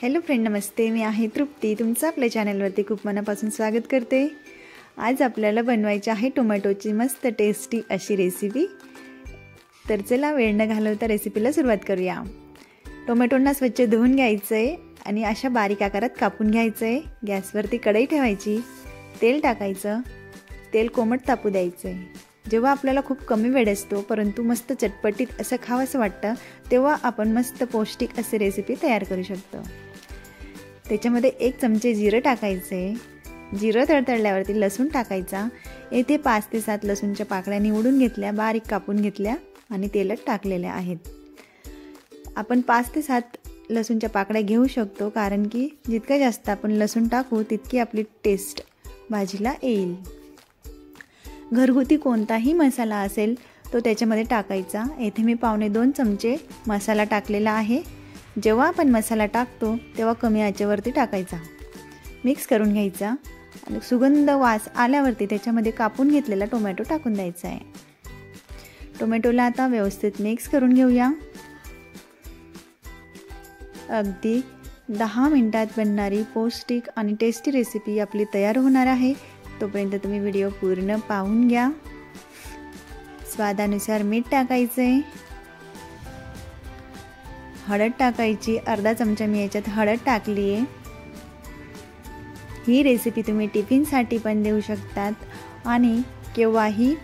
Hello friend, नमस्ते. मी आहे तृप्ती. तुमचं आपल्या चॅनलवरती खूप मनापासून स्वागत करते. आज आपल्याला बनवायची आहे टोमॅटोची मस्त टेस्टी अशी रेसिपी. तर चला वेळ न घालवता रेसिपीला सुरुवात करूया. टोमॅटोंना स्वच्छ धुवून घ्यायचं आहे आणि अशा बारीक आकारात कापून घ्यायचं आहे. गॅसवरती कढई ठेवायची, तेल टाकायचं, तेल कोमट तापू द्यायचं आहे. जेव्हा आपल्याला खूप कमी वेळ असतो परंतु मस्त चटपटीत असं खावंसं वाटतं तेव्हा आपण मस्त पौष्टिक असे रेसिपी तयार करू शकतो. त्याच्यामध्ये 1 चमचे जिरं टाकायचे. जिरं तडतडल्यावरती लसूण टाकायचा. येथे 5 ते 7 लसूणच्या पाकळ्या निवडून घेतल्या, बारीक कापून घेतल्या आणि तेलात टाकलेल्या आहेत. आपण 5 ते 7 लसूणच्या पाकळ्या घेऊ शकतो, कारण की जितका जास्त आपण लसूण टाकू तितकी आपली टेस्ट भाजीला येईल. घरगुती कोणताही मसाला असेल तो त्याच्यामध्ये टाकायचा. येथे मी 1.25 चमचे मसाला टाकलेला आहे. जेव्हा आपण मसाला टाकतो तेव्हा कमी आचेवरती टाकायचा, मिक्स करून घ्यायचा आणि सुगंध वास आल्यावरती त्याच्यामध्ये कापून घेतलेला टोमॅटो टाकून द्यायचा आहे. टोमॅटोला आता व्यवस्थित मिक्स करून घेऊया. अगदी 10 मिनिटात बनणारी पौष्टिक आणि टेस्टी रेसिपी आपली तयार होणार आहे. तोपर्यंत तुम्ही व्हिडिओ पूर्ण पाहून घ्या. स्वादानुसार मीठ टाकायचे, हळद टाकायची. अर्धा चमचा मी याच्यात हळद टाकली आहे. ही रेसिपी तुम्ही टिफिनसाठी पण देऊ शकतात आणि केव्हाही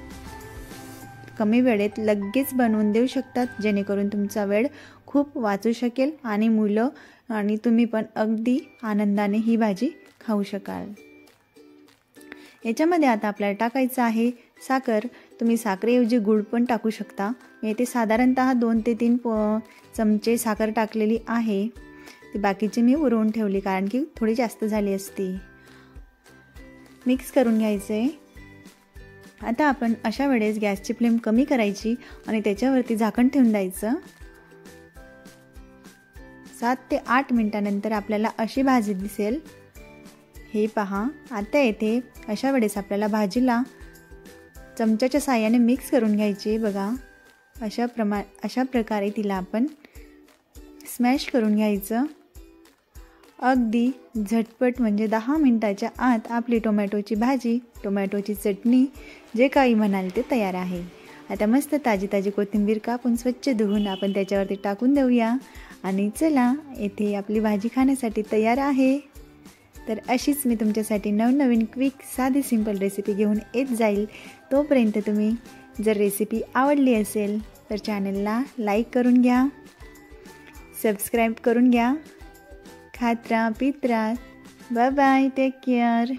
कमी वेळेत लगेच बनवून देऊ शकतात, जेणेकरून तुमचा वेळ खूप वाचू शकेल आणि मुलं आणि तुम्ही पण अगदी आनंदाने ही भाजी खाऊ शकाल. याच्यामध्ये आता आपल्याला टाकायचं आहे साखर. तुम्ही साखरेऐवजी गूळ पण टाकू शकता. मी इथे साधारणतः 2 ते 3 चमचे साखर टाकलेली आहे. ती बाकीची मी उरवून ठेवली, कारण की थोडी जास्त झाली असती. मिक्स करून घ्यायचे. आता आपण अशा वेळेस गॅसची फ्लेम कमी करायची आणि त्याच्यावरती झाकण ठेवून द्यायचं. 7 ते 8 मिनिटानंतर आपल्याला अशी भाजी दिसेल. हे पहा. आता येथे अशा वेळेस आपल्याला भाजीला चमच्याच्या साहाय्याने मिक्स करून घ्यायची. बघा, अशा प्रकारे तिला आपण स्मॅश करून घ्यायचं. अगदी झटपट, म्हणजे 10 मिनिटाच्या आत आपली टोमॅटोची भाजी, टोमॅटोची चटणी, जे काही म्हणाल ते तयार आहे. आता मस्त ताजी ताजी कोथिंबीर कापून स्वच्छ धुवून आपण त्याच्यावरती टाकून देऊया आणि चला, येथे आपली भाजी खाण्यासाठी तयार आहे. तर अशीच मी तुमच्यासाठी नवनवीन क्विक साधी सिंपल रेसिपी घेऊन येत जाईल. तोपर्यंत तुम्ही जर रेसिपी आवडली असेल तर चॅनलला लाईक करून घ्या, सबस्क्राईब करून घ्या. खात राहा, पीत राहा. Bye bye, take care.